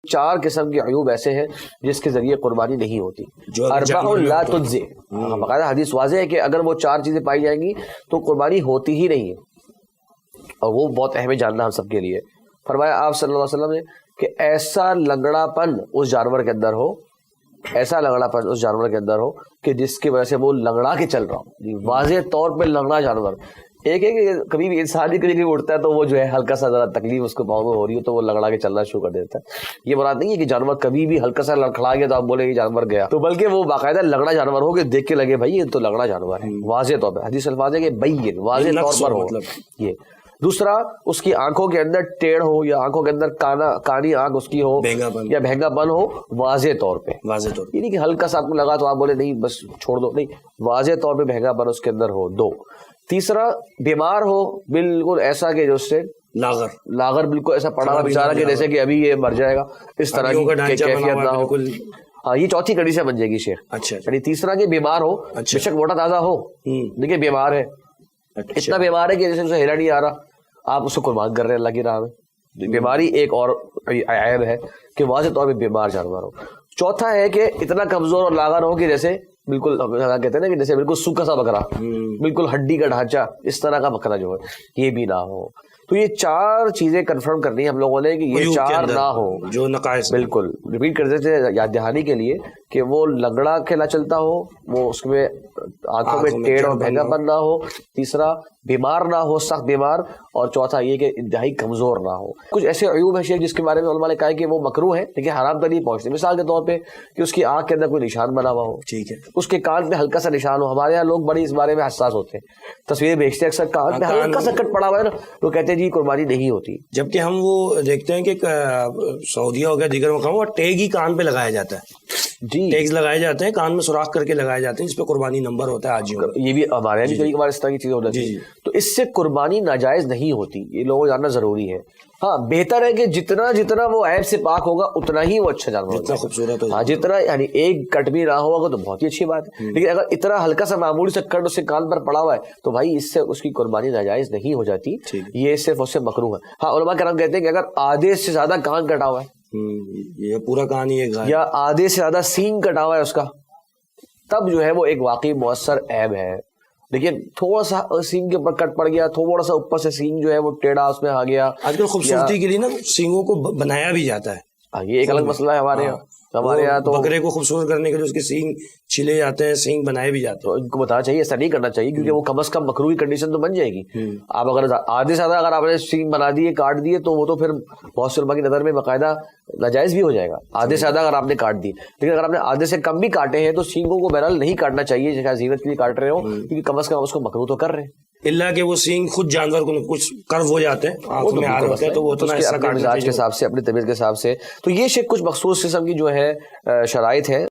4 قسم کے عیوب ایسے ہیں جس کے ذریعے قربانی نہیں ہوتی. اربع لا تجزی، باقاعدہ حدیث واضح ہے کہ اگر وہ 4 چیزیں پائی جائیں گی تو قربانی ہوتی ہی نہیں ہے، اور وہ بہت اہم ہے جاننا ہم سب کے لیے. فرمایا آپ صلی اللہ علیہ وسلم نے کہ ایسا لنگڑا پن اس جانور کے اندر ہو، ایسا لنگڑا پن اس جانور کے اندر ہو کہ جس کی وجہ سے وہ لنگڑا کے چل رہا ہو، واضح طور پہ لنگڑا جانور. ایک ہے کہ کبھی بھی انسان ہی کبھی اٹھتا ہے تو وہ جو ہے ہلکا سا ذرا تکلیف اس کو پاؤں میں ہو رہی ہو تو وہ لنگڑا کے چلنا شروع کر دیتا ہے. یہ مراد نہیں ہے کہ جانور کبھی بھی ہلکا سا لڑکھڑا گیا تو آپ بولے یہ جانور گیا، تو بلکہ وہ باقاعدہ لنگڑا جانور ہو کہ دیکھ کے لگے بھائی یہ تو لنگڑا جانور ہے، واضح طور پہ. حدیث الفاظ ہے کہ بین، واضح طور پر ہو. یہ دوسرا، اس کی آنکھوں کے اندر ٹیڑھ ہو یا آنکھوں کے اندر کانی آنکھ اس کی ہو یا بھینگا پن ہو، واضح طور پہ. یہ نہیں کہ ہلکا سا آپ کو لگا تو آپ بولے نہیں بس چھوڑ دو، نہیں، واضح طور پہ بھینگا پن اس کے اندر ہو. 2. تیسرا، بیمار ہو بالکل ایسا کہ جو اس سے لاغر بالکل ایسا پڑا ہوا بیچارہ کہ جیسے کہ ابھی یہ مر جائے گا، اس طرح کی کیفیت نہ ہو. ہاں، یہ چوتھی کنڈیشن بن جائے گی شیخ. اچھا، یعنی تیسرا کہ بیمار ہو، بے شک موٹا تازہ ہو لیکن بیمار ہے، اتنا بیمار ہے کہ جیسے اسے ہلا نہیں آ رہا، آپ اس کو قربان کر رہے ہیں اللہ کی راہ میں. بیماری ایک اور عیب ہے کہ واضح طور پہ بیمار جانور ہو. چوتھا ہے کہ اتنا کمزور اور لاغر ہو کہ جیسے بالکل کہتے ہیں نا کہ جیسے بالکل سوکھا سا بکرا، بالکل ہڈی کا ڈھانچہ، اس طرح کا بکرا جو ہے یہ بھی نہ ہو. تو یہ 4 چیزیں کنفرم کرنی ہے ہم لوگوں نے کہ یہ 4 نہ ہو. جو نقائص بالکل ریپیٹ کر دیتے ہیں یاد دہانی کے لیے کہ وہ لنگڑا کھیلا چلتا ہو، وہ اس میں آنکھوں میں ٹیڑھ اور بھینگا پن نہ ہو. تیسرا، بیمار نہ ہو، سخت بیمار. اور چوتھا یہ کہ انتہائی کمزور نہ ہو. کچھ ایسے عیوب ہیں شیخ جس کے بارے میں علماء نے کہا کہ وہ مکروہ ہے لیکن حرام تک نہیں پہنچتے. مثال کے طور پہ کہ اس کی آنکھ کے اندر کوئی نشان بنا ہوا ہو، ٹھیک ہے، اس کے کان پہ ہلکا سا نشان ہو. ہمارے یہاں لوگ بڑی اس بارے میں حساس ہوتے ہیں، تصویریں بھیجتے ہیں اکثر کان پہ ہلکا سا کٹ پڑا ہوا ہے نا، تو کہتے ہیں جی قربانی نہیں ہوتی. جبکہ ہم وہ دیکھتے ہیں کہ سعودیہ ہو گیا دیگر مقاموں اور ٹیگ ہی کان پہ لگایا جاتا ہے. جی، ٹیگز لگائے جاتے ہیں کان میں سوراخ کر کے لگائے جاتے ہیں جس پہ قربانی نمبر ہوتا ہے. آج یہ بھی ہمارے یہاں بھی کئی بار اس طرح کی چیزیں ہو جاتی ہیں. تو اس سے قربانی ناجائز نہیں ہوتی، یہ لوگوں کو جاننا ضروری ہے. ہاں، بہتر ہے کہ جتنا وہ عیب سے پاک ہوگا اتنا ہی وہ اچھا جانور ہوگا، خوبصورت ہوگا. ہاں، جتنا یعنی ایک کٹ بھی نہ ہوگا تو بہت ہی اچھی بات ہے. لیکن اگر اتنا ہلکا سا معمولی سا کٹ اس کے کان پر پڑا ہوا ہے تو بھائی اس سے اس کی قربانی ناجائز نہیں ہو جاتی، یہ صرف اس سے مکروہ ہے. ہاں، علماء کرام کہتے ہیں کہ اگر آدھے سے زیادہ کان کٹا ہوا ہے، یہ پورا کان ہی ہے، یا آدھے سے زیادہ سینگ کٹا ہوا ہے اس کا، تب جو ہے وہ ایک واقعی مؤثر عیب ہے. لیکن تھوڑا سا سینگ کے اوپر کٹ پڑ گیا، تھوڑا سا اوپر سے سینگ جو ہے وہ ٹیڑھا اس میں آ گیا. آج کل خوبصورتی کے لیے نا سینگوں کو بنایا بھی جاتا ہے، یہ ایک الگ مسئلہ ہے ہمارے یہاں تو بکرے کو خوبصورت کرنے کے لیے اس کے سینگ چھلے جاتے ہیں، سینگ بنائے بھی جاتے ہیں. ان کو بتانا چاہیے ایسا نہیں کرنا چاہیے کیونکہ وہ کم از کم مکروہ کی کنڈیشن تو بن جائے گی. آپ اگر آدھے سے زیادہ اگر آپ نے سینگ بنا دیے، کاٹ دیے، تو وہ تو پھر بہت سے علماء کی نظر میں باقاعدہ ناجائز بھی ہو جائے گا. آدھے سے زیادہ اگر آپ نے کاٹ دی، لیکن اگر آپ نے آدھے سے کم بھی کاٹے ہیں تو سینگوں کو بہرحال نہیں کاٹنا چاہیے جیسے زینت کے لیے کاٹ رہے ہو، کیونکہ کم از کم اس کو مکروہ تو کر رہے ہیں. اللہ کہ وہ سینگ خود جانور کو کچھ کرو ہو جاتے ہیں، آنکھوں میں آ رہے ہوتے ہیں، تو وہ اپنے مزاج کے حساب سے، اپنی طبیعت کے حساب سے. تو یہ شیخ کچھ مخصوص قسم کی جو ہے شرائط ہے.